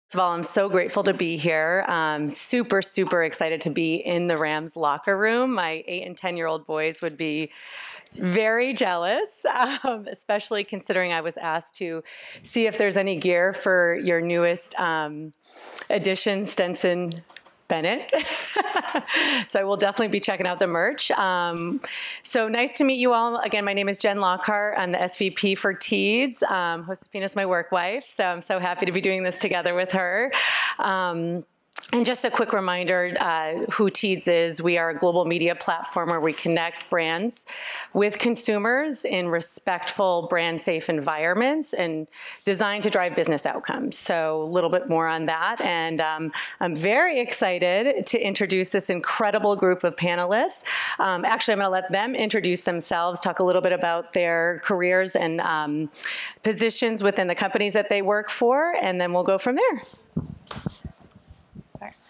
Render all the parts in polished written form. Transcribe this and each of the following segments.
First of all, I'm so grateful to be here. Super, super excited to be in the Rams locker room. My 8 and 10-year-old boys would be very jealous, especially considering I was asked to see if there's any gear for your newest addition, Stenson Bennett. So I will definitely be checking out the merch. So nice to meet you all. Again, my name is Jen Lockhart. I'm the SVP for Teads. Josefina's my work wife, so I'm so happy to be doing this together with her. And just a quick reminder who Teads is. We are a global media platform where we connect brands with consumers in respectful, brand-safe environments and designed to drive business outcomes. So a little bit more on that. And I'm very excited to introduce this incredible group of panelists. Actually, I'm going to let them introduce themselves, talk a little bit about their careers and positions within the companies that they work for, and then we'll go from there.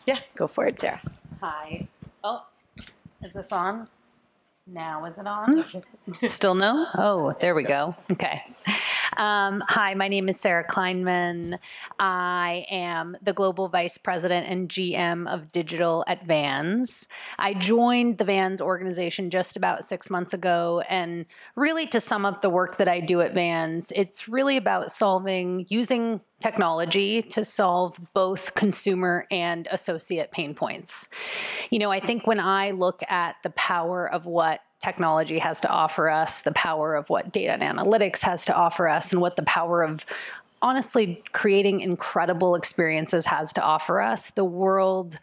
Yeah, go for it, Sarah. Hi. Oh, is this on? Now is it on? Still no? Oh, there we go. Okay. Hi, my name is Sarah Kleinman. I am the Global Vice President and GM of Digital at Vans. I joined the Vans organization just about 6 months ago, and really to sum up the work that I do at Vans, it's really about using technology to solve both consumer and associate pain points. You know, I think when I look at the power of what technology has to offer us, the power of what data and analytics has to offer us, and what the power of honestly creating incredible experiences has to offer us, the world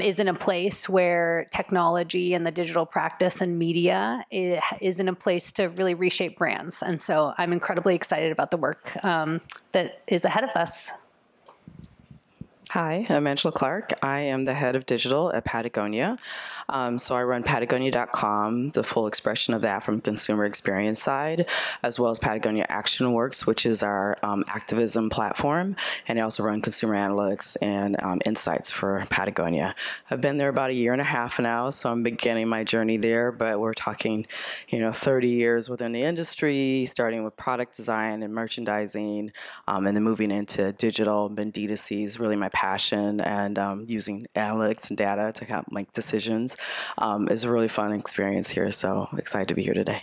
is in a place where technology and the digital practice and media is in a place to really reshape brands. And so I'm incredibly excited about the work that is ahead of us. Hi, I'm Angela Clark. I am the head of digital at Patagonia. So I run Patagonia.com, the full expression of that from consumer experience side, as well as Patagonia Action Works, which is our activism platform. And I also run consumer analytics and insights for Patagonia. I've been there about 1.5 years now, so I'm beginning my journey there, but we're talking, 30 years within the industry, starting with product design and merchandising, and then moving into digital and D2C is really my passion, and using analytics and data to help make decisions is a really fun experience here. So excited to be here today.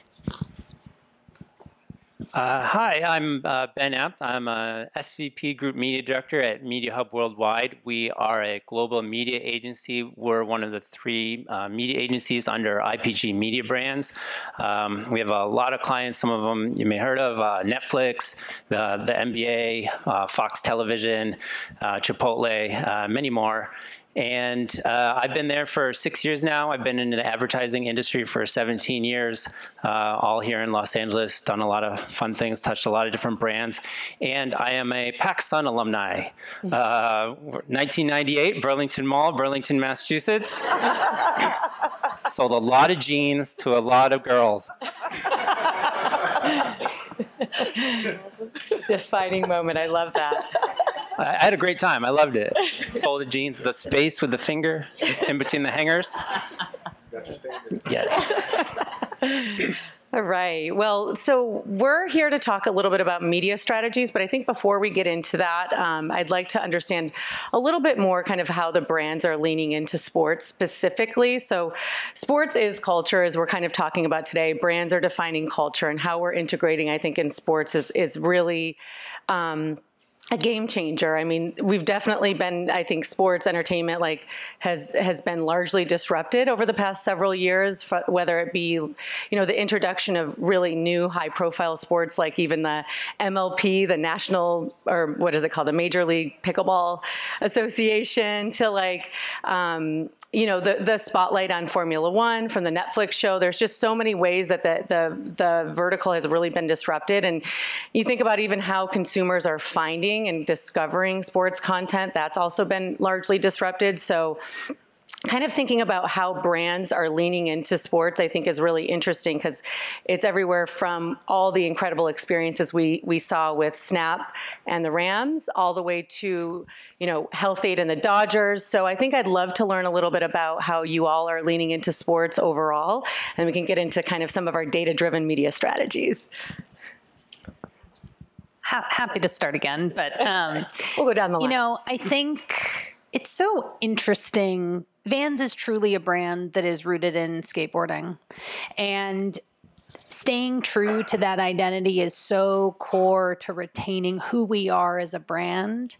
Hi, I'm Ben Abt. I'm a SVP Group Media Director at Mediahub Worldwide. We are a global media agency. We're one of the 3 media agencies under IPG Media Brands. We have a lot of clients, some of them you may have heard of, Netflix, the NBA, Fox Television, Chipotle, many more. And I've been there for 6 years now. I've been in the advertising industry for 17 years, all here in Los Angeles, done a lot of fun things, touched a lot of different brands. And I am a PacSun alumni. 1998, Burlington Mall, Burlington, Massachusetts. Sold a lot of jeans to a lot of girls. Defining moment. I love that. I had a great time. I loved it. Folded jeans, the space with the finger in between the hangers. Got your standard. Yeah. All right. Well, so we're here to talk a little bit about media strategies, but I think before we get into that, I'd like to understand a little bit more kind of how the brands are leaning into sports specifically. So sports is culture, as we're kind of talking about today. Brands are defining culture, and how we're integrating, I think, in sports is really a game changer. I mean, we've definitely been, I think sports entertainment has been largely disrupted over the past several years, whether it be, the introduction of really new high profile sports, like even the MLP, the national, or what is it called? The Major League Pickleball Association, to the spotlight on Formula One from the Netflix show. There's just so many ways that the vertical has really been disrupted. And you think about even how consumers are finding and discovering sports content, that's also been largely disrupted. So kind of thinking about how brands are leaning into sports, I think is really interesting, because it's everywhere from all the incredible experiences we saw with Snap and the Rams, all the way to, Health Aid and the Dodgers. So I think I'd love to learn a little bit about how you all are leaning into sports overall, and we can get into kind of some of our data-driven media strategies. happy to start again, but we'll go down the line. I think it's so interesting. Vans is truly a brand that is rooted in skateboarding, and staying true to that identity is so core to retaining who we are as a brand.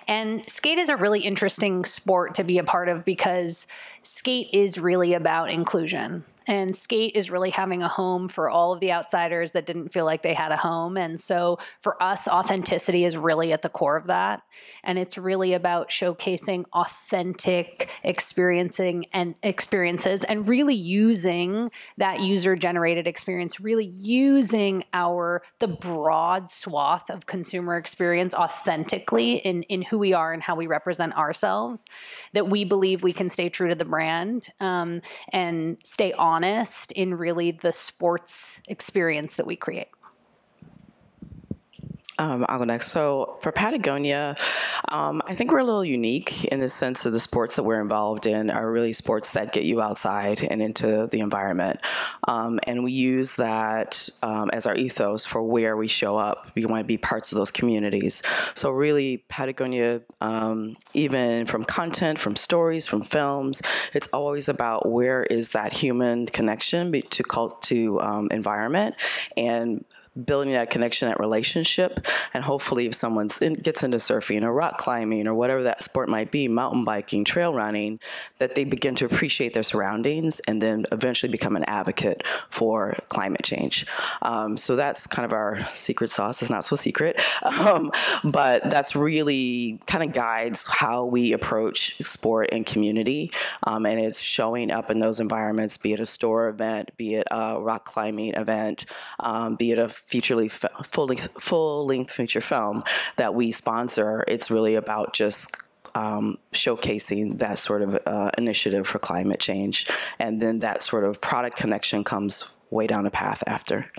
And skate is a really interesting sport to be a part of because skate is really about inclusion. And skate is really having a home for all of the outsiders that didn't feel like they had a home. And so for us, authenticity is really at the core of that. And it's really about showcasing authentic experiences and really using that user-generated experience, really using the broad swath of consumer experience authentically in who we are and how we represent ourselves, that we believe we can stay true to the brand and stay honest in really the sports experience that we create. I'll go next. So for Patagonia, I think we're a little unique in the sense of the sports that we're involved in are really sports that get you outside and into the environment. And we use that as our ethos for where we show up. We want to be parts of those communities. So really Patagonia, even from content, from stories, from films, it's always about where is that human connection to environment, and building that connection, that relationship, and hopefully if someone gets into surfing or rock climbing or whatever that sport might be, mountain biking, trail running, that they begin to appreciate their surroundings and then eventually become an advocate for climate change. So that's kind of our secret sauce. It's not so secret, but that's really kind of guides how we approach sport and community, and it's showing up in those environments, be it a store event, be it a rock climbing event, be it a full-length feature film that we sponsor. It's really about just showcasing that sort of initiative for climate change. And then that sort of product connection comes way down the path after.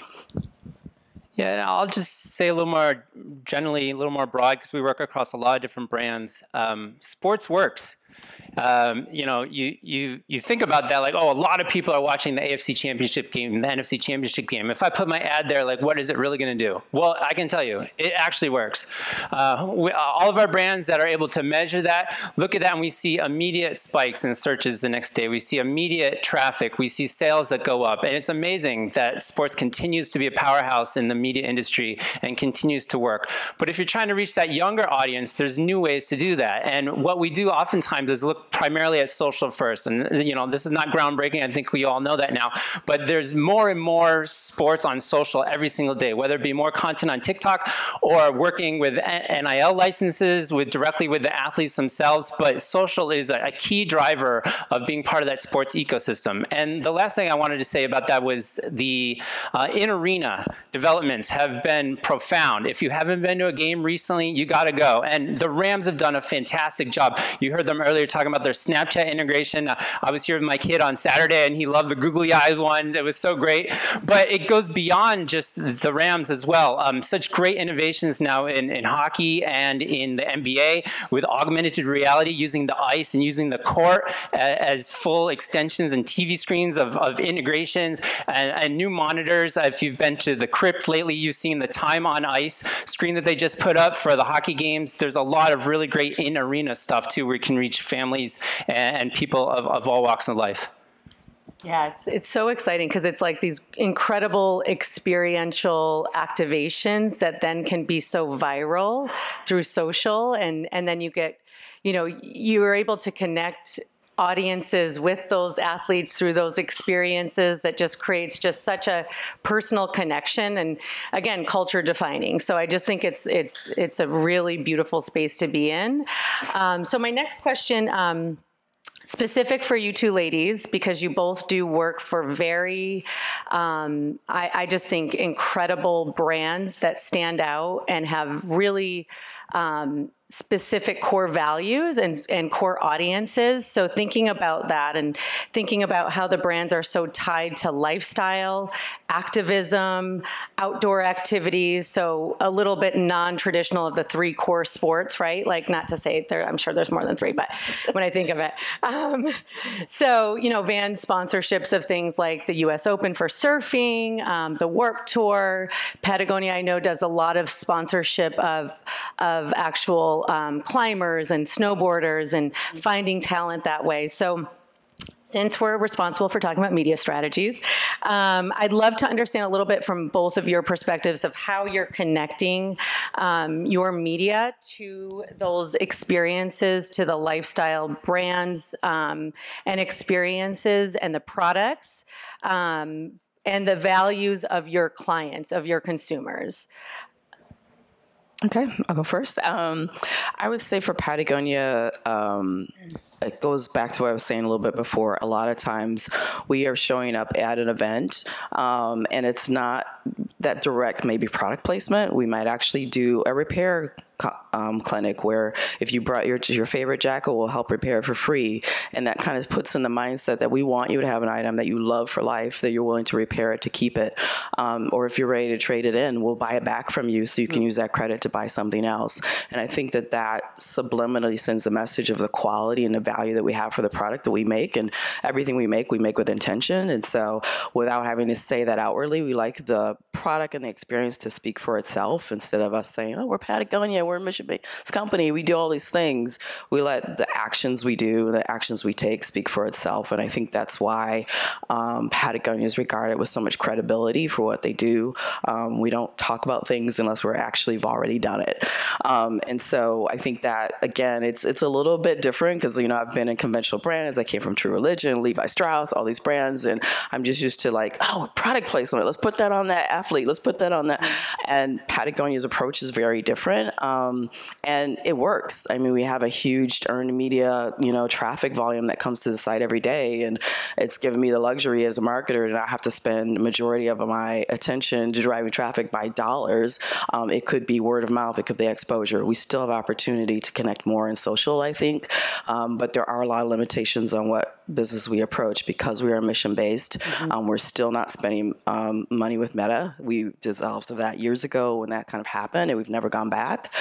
Yeah, and I'll just say a little more generally, a little more broad, because we work across a lot of different brands. Sports works. You think about that, like, oh, a lot of people are watching the AFC Championship game, the NFC Championship game. If I put my ad there, like, what is it really going to do? Well, I can tell you, it actually works. All of our brands that are able to measure that, look at that, and we see immediate spikes in searches the next day. We see immediate traffic. We see sales that go up. And it's amazing that sports continues to be a powerhouse in the media industry and continues to work. But if you're trying to reach that younger audience, there's new ways to do that. And what we do oftentimes is look primarily at social first. And, this is not groundbreaking. I think we all know that now. But there's more and more sports on social every single day, whether it be more content on TikTok or working with NIL licenses directly with the athletes themselves. But social is a key driver of being part of that sports ecosystem. And the last thing I wanted to say about that was the in-arena developments have been profound. If you haven't been to a game recently, you got to go. And the Rams have done a fantastic job. You heard them earlier talking about their Snapchat integration. I was here with my kid on Saturday, and he loved the googly eyes one. It was so great. But it goes beyond just the Rams as well. Such great innovations now in hockey and in the NBA with augmented reality, using the ice and using the court as full extensions and TV screens of integrations and new monitors. If you've been to the Crypt lately, you've seen the time on ice screen that they just put up for the hockey games. There's a lot of really great in-arena stuff too, where you can reach families and people of all walks of life. Yeah, it's so exciting because it's like these incredible experiential activations that then can be so viral through social, and then you get, you are able to connect audiences with those athletes through those experiences that just creates just such a personal connection, and again, culture defining. So I just think it's a really beautiful space to be in. So my next question, specific for you two ladies, because you both do work for very, I just think, incredible brands that stand out and have really specific core values and core audiences. So thinking about that and thinking about how the brands are so tied to lifestyle, activism, outdoor activities. So a little bit non-traditional of the three core sports, right? Like, not to say I'm sure there's more than three, but when I think of it. So, you know, Vans sponsorships of things like the US Open for surfing, the Warped Tour. Patagonia, I know, does a lot of sponsorship of actual climbers and snowboarders and finding talent that way. So since we're responsible for talking about media strategies, I'd love to understand a little bit from both of your perspectives of how you're connecting your media to those experiences, to the lifestyle brands and experiences and the products and the values of your clients, of your consumers. Okay, I'll go first. I would say for Patagonia, it goes back to what I was saying a little bit before. A lot of times we are showing up at an event and it's not that direct maybe product placement. We might actually do a repair clinic where if you brought your favorite jacket, we'll help repair it for free. And that kind of puts in the mindset that we want you to have an item that you love for life, that you're willing to repair it to keep it. Or if you're ready to trade it in, we'll buy it back from you so you can use that credit to buy something else. And I think that that subliminally sends a message of the quality and the value that we have for the product that we make. And everything we make with intention. And so without having to say that outwardly, we like the product and the experience to speak for itself instead of us saying, oh, we're Patagonia, we're a mission-based company, we do all these things. We let the actions we do, the actions we take speak for itself. And I think that's why Patagonia is regarded with so much credibility for what they do. We don't talk about things unless we're actually have already done it. And so I think that, again, it's a little bit different because, you know, I've been in conventional brands. I came from True Religion, Levi Strauss, all these brands. And I'm just used to like, oh, product placement. Let's put that on that athlete. Let's put that on that. And Patagonia's approach is very different. And it works. I mean, we have a huge earned media, you know, traffic volume that comes to the site every day. And it's given me the luxury as a marketer to not have to spend the majority of my attention to driving traffic by dollars. It could be word of mouth. It could be exposure. We still have opportunity to connect more in social, I think. But there are a lot of limitations on what business we approach because we are mission-based. We're still not spending money with Meta. We dissolved that years ago when that kind of happened, and we've never gone back.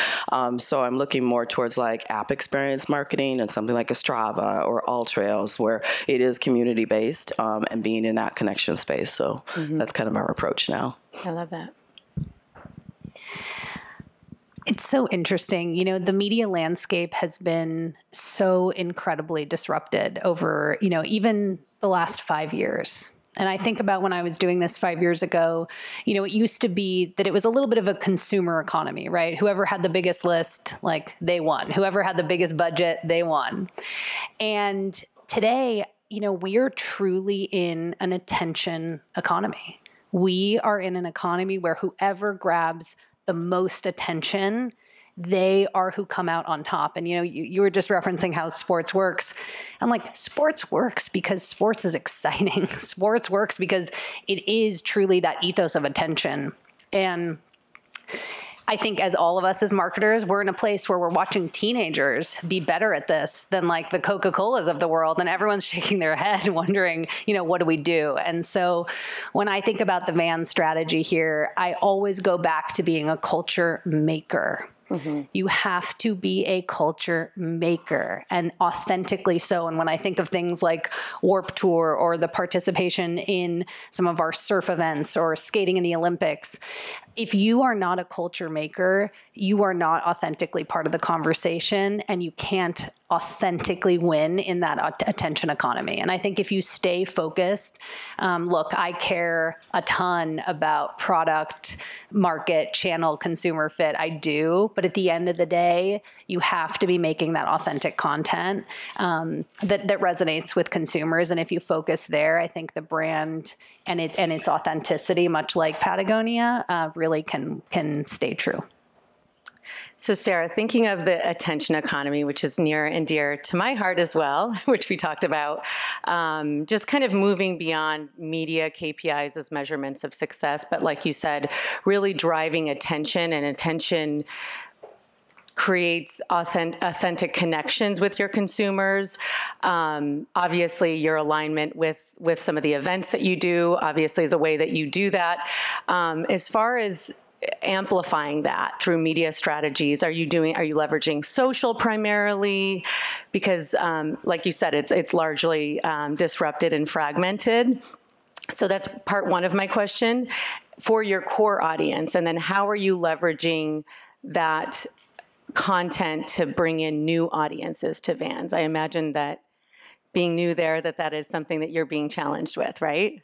So I'm looking more towards like app experience marketing and something like a Strava or AllTrails, where it is community-based and being in that connection space. So that's kind of our approach now. I love that. It's so interesting. You know, the media landscape has been so incredibly disrupted over, you know, even the last 5 years. And I think about when I was doing this 5 years ago, you know, it used to be that it was a little bit of a consumer economy, right? Whoever had the biggest list, like, they won. Whoever had the biggest budget, they won. And today, you know, we are truly in an attention economy. We are in an economy where whoever grabs the most attention, they are who come out on top. And, you know, you were just referencing how sports works. I'm like, sports works because sports is exciting. Sports works because it is truly that ethos of attention. And I think as all of us as marketers, we're in a place where we're watching teenagers be better at this than like the Coca-Colas of the world. And everyone's shaking their head wondering, you know, what do we do? And so when I think about the Vans strategy here, I always go back to being a culture maker. You have to be a culture maker, and authentically so. And when I think of things like Warped Tour or the participation in some of our surf events or skating in the Olympics, if you are not a culture maker, you are not authentically part of the conversation, and you can't authentically win in that attention economy. And I think if you stay focused, look, I care a ton about product, market, channel, consumer fit. I do. But at the end of the day, you have to be making that authentic content that resonates with consumers. And if you focus there, I think the brand and its authenticity, much like Patagonia, really can stay true. So Sarah, thinking of the attention economy, which is near and dear to my heart as well, which we talked about, just kind of moving beyond media KPIs as measurements of success, but like you said, really driving attention and attention creates authentic connections with your consumers. Obviously, your alignment with some of the events that you do, obviously, is a way that you do that. As far as amplifying that through media strategies, are you leveraging social primarily? Because like you said, it's largely disrupted and fragmented. So that's part one of my question for your core audience. And then how are you leveraging that content to bring in new audiences to Vans? I imagine that being new there, that is something that you're being challenged with, right?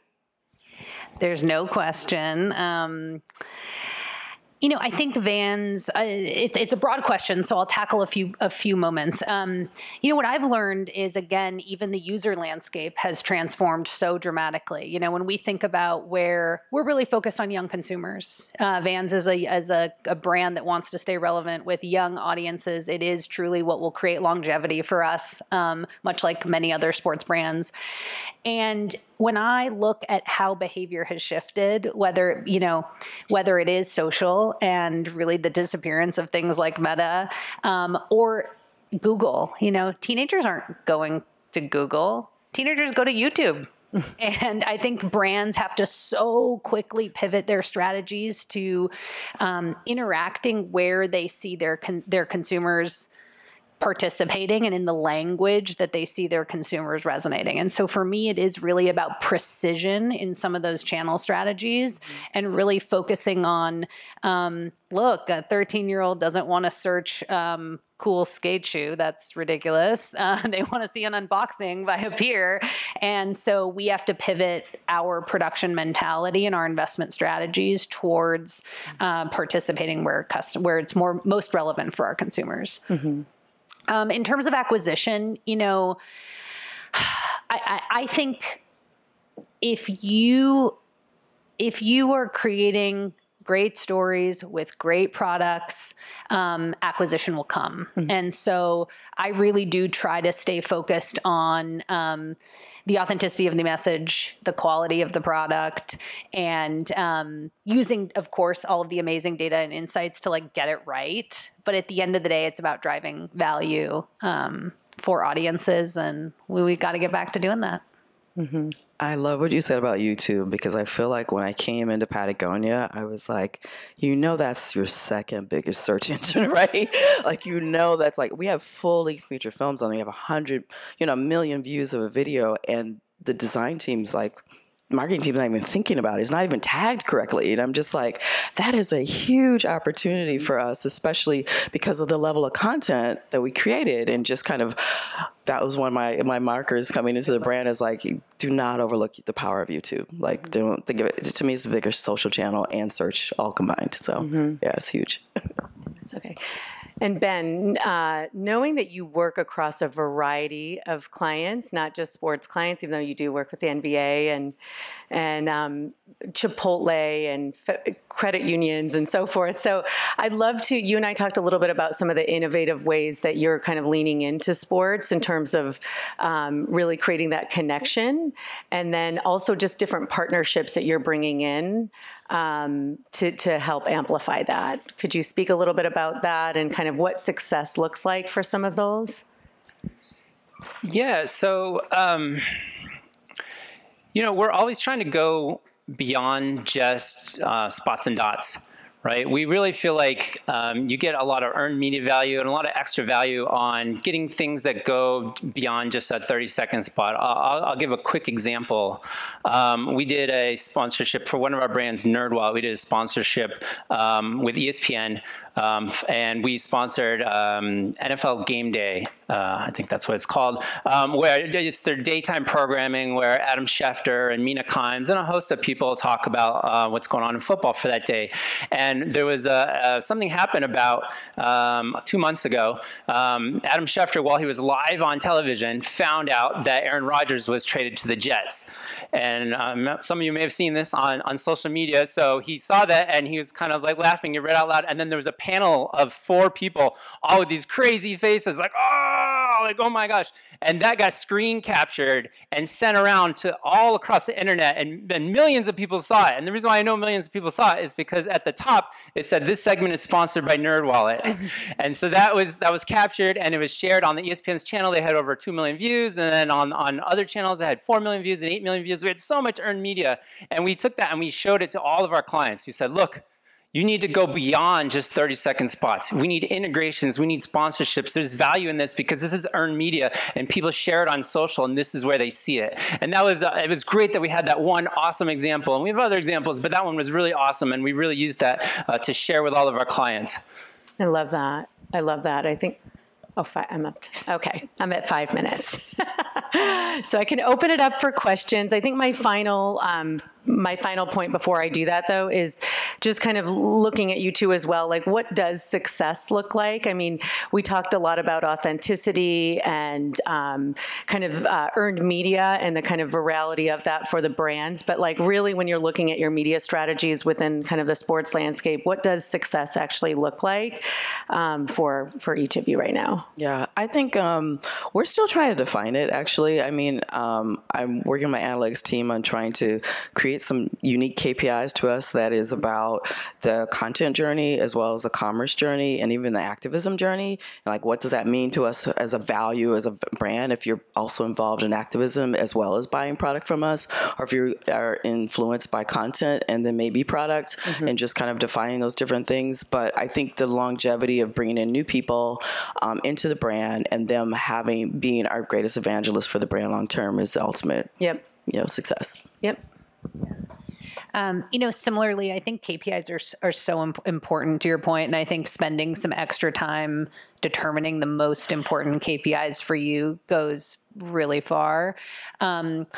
There's no question. I think Vans, it's a broad question, so I'll tackle a few moments. What I've learned is, again, even the user landscape has transformed so dramatically. When we think about where we're really focused on young consumers, Vans is a brand that wants to stay relevant with young audiences. It is truly what will create longevity for us, much like many other sports brands. And when I look at how behavior has shifted, whether it is social and really the disappearance of things like Meta, or Google, teenagers aren't going to Google. Teenagers go to YouTube. And I think brands have to so quickly pivot their strategies to interacting where they see their consumers participating and in the language that they see their consumers resonating. And so for me, it is really about precision in some of those channel strategies and really focusing on, look, a 13-year-old doesn't want to search cool skate shoe. That's ridiculous. They want to see an unboxing by a peer. And so we have to pivot our production mentality and our investment strategies towards participating where it's most relevant for our consumers. Mm-hmm. In terms of acquisition, I think if you are creating great stories with great products, acquisition will come. Mm-hmm. And so I really do try to stay focused on the authenticity of the message, the quality of the product, and using, of course, all of the amazing data and insights to get it right. But at the end of the day, it's about driving value for audiences, and we got to get back to doing that. Mm-hmm. I love what you said about YouTube, because I feel like when I came into Patagonia, I was like, that's your second biggest search engine, right? That's we have fully feature films on. We have 100, a million views of a video, and the design team's marketing team's not even thinking about it. It's not even tagged correctly. And I'm just like, that is a huge opportunity for us, especially because of the level of content that we created. And just that was one of my markers coming into the brand, is do not overlook the power of YouTube. Don't think of it. To me, it's the biggest social channel and search all combined. So yeah, it's huge. It's okay. And Ben, knowing that you work across a variety of clients, not just sports clients, even though you do work with the NBA and Chipotle and credit unions and so forth. So I'd love to, you and I talked a little bit about some of the innovative ways that you're kind of leaning into sports in terms of really creating that connection, and then also just different partnerships that you're bringing in to help amplify that. Could you speak a little bit about that and kind of what success looks like for some of those? Yeah, so, we're always trying to go beyond just spots and dots. Right. We really feel like you get a lot of earned media value and a lot of extra value on getting things that go beyond just a 30-second spot. I'll give a quick example. We did a sponsorship for one of our brands, NerdWallet. We did a sponsorship with ESPN, and we sponsored NFL Game Day. I think that's what it's called, where it's their daytime programming where Adam Schefter and Mina Kimes and a host of people talk about what's going on in football for that day. And there was something happened about 2 months ago. Adam Schefter, while he was live on television, found out that Aaron Rodgers was traded to the Jets. And some of you may have seen this on social media. So he saw that and he was kind of laughing. He read out loud. And then there was a panel of 4 people, all with these crazy faces, oh, wow, like, oh my gosh. And that got screen captured and sent around to all across the internet, and millions of people saw it. And the reason why I know millions of people saw it is because at the top, it said, this segment is sponsored by NerdWallet. And so that was captured, and it was shared on the ESPN's channel. They had over 2 million views. And then on other channels, they had 4 million views and 8 million views. We had so much earned media. And we took that and we showed it to all of our clients. We said, look, you need to go beyond just 30-second spots. We need integrations. We need sponsorships. There's value in this because this is earned media, and people share it on social, and this is where they see it. And that was it was great that we had that one awesome example. And we have other examples, but that one was really awesome, and we really used that to share with all of our clients. I love that. I love that. I think, I'm up to, okay, I'm at 5 minutes. So I can open it up for questions. I think my final point before I do that, though, is just kind of looking at you two as well. Like, what does success look like? I mean, we talked a lot about authenticity and kind of earned media and the kind of virality of that for the brands. But like, really, when you're looking at your media strategies within kind of the sports landscape, what does success actually look like for each of you right now? Yeah, I think we're still trying to define it, actually. I mean, I'm working with my analytics team on trying to create some unique KPIs to us that is about the content journey as well as the commerce journey and even the activism journey. And like, what does that mean to us as a value, as a brand, if you're also involved in activism as well as buying product from us, or if you are influenced by content and then maybe product, and just kind of defining those different things. But I think the longevity of bringing in new people into the brand and them being our greatest evangelist for the brand long term is the ultimate success. Yep. Similarly, I think KPIs are so important to your point, and I think spending some extra time determining the most important KPIs for you goes really far. One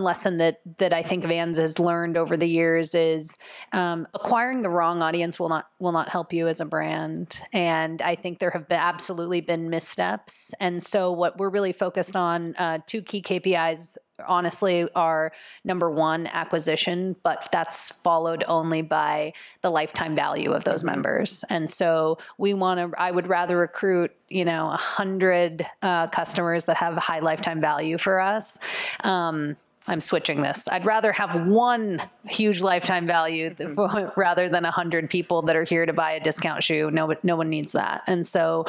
lesson that I think Vans has learned over the years is acquiring the wrong audience will not help you as a brand. And I think there have absolutely been missteps. And so what we're really focused on, 2 key KPIs, honestly, are number 1, acquisition, but that's followed only by the lifetime value of those members. And so I would rather recruit 100 customers that have a high lifetime value for us. I'm switching this. I'd rather have 1 huge lifetime value rather than 100 people that are here to buy a discount shoe. No one needs that. And so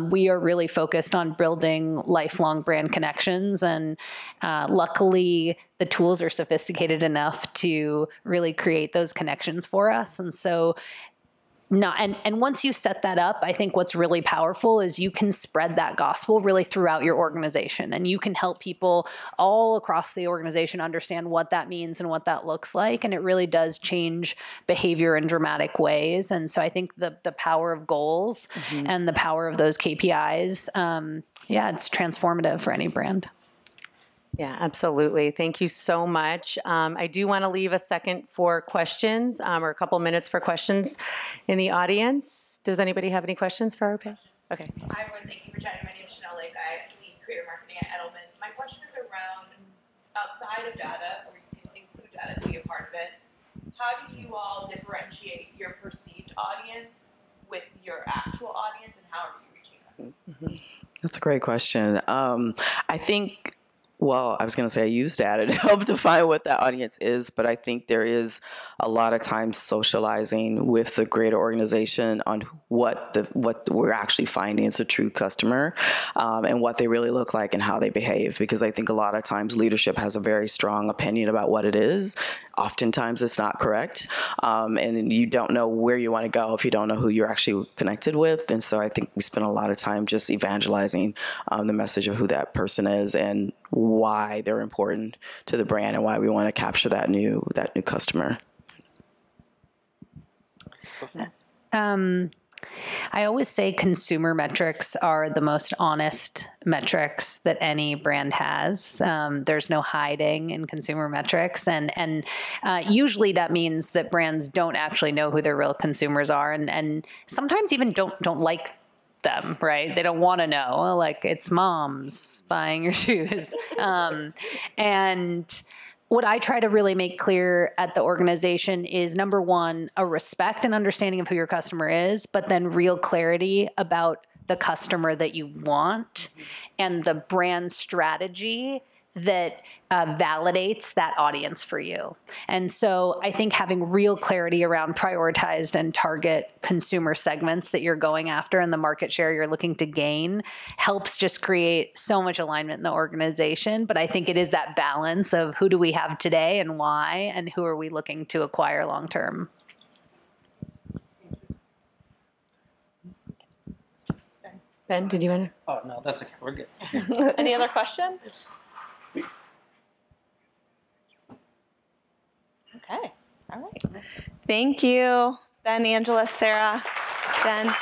we are really focused on building lifelong brand connections. And luckily, the tools are sophisticated enough to really create those connections for us. And so and once you set that up, I think what's really powerful is you can spread that gospel really throughout your organization, and you can help people all across the organization understand what that means and what that looks like. And it really does change behavior in dramatic ways. And so I think the power of goals and the power of those KPIs, it's transformative for any brand. Yeah, absolutely. Thank you so much. I do want to leave a second for questions, or a couple minutes for questions in the audience. Does anybody have any questions for our panel? Okay. Hi, everyone. Thank you for chatting. My name is Chanel Lake. I lead creative marketing at Edelman. My question is around, outside of data, or you can include data to be a part of it, how do you all differentiate your perceived audience with your actual audience, and how are you reaching them? That's a great question. I think... Well, I was going to say I use data to help define what that audience is, but I think there is a lot of times socializing with the greater organization on what we're actually finding is a true customer, and what they really look like and how they behave. Because I think a lot of times leadership has a very strong opinion about what it is. Oftentimes it's not correct, and you don't know where you want to go if you don't know who you're actually connected with. And so I think we spend a lot of time just evangelizing the message of who that person is and why they're important to the brand and why we want to capture that new customer. I always say consumer metrics are the most honest metrics that any brand has. There's no hiding in consumer metrics. And usually that means that brands don't actually know who their real consumers are, and sometimes even don't like them, right? They don't want to know, like, it's moms buying your shoes. And what I try to really make clear at the organization is, number one, a respect and understanding of who your customer is, but then real clarity about the customer that you want and the brand strategy that validates that audience for you. And so I think having real clarity around prioritized and target consumer segments that you're going after and the market share you're looking to gain helps just create so much alignment in the organization. But I think it is that balance of who do we have today and why, and who are we looking to acquire long term. Ben, did you want to? Oh, no, that's okay. We're good. Any other questions? Okay. All right. Thank you, Ben, Angela, Sarah, Jen.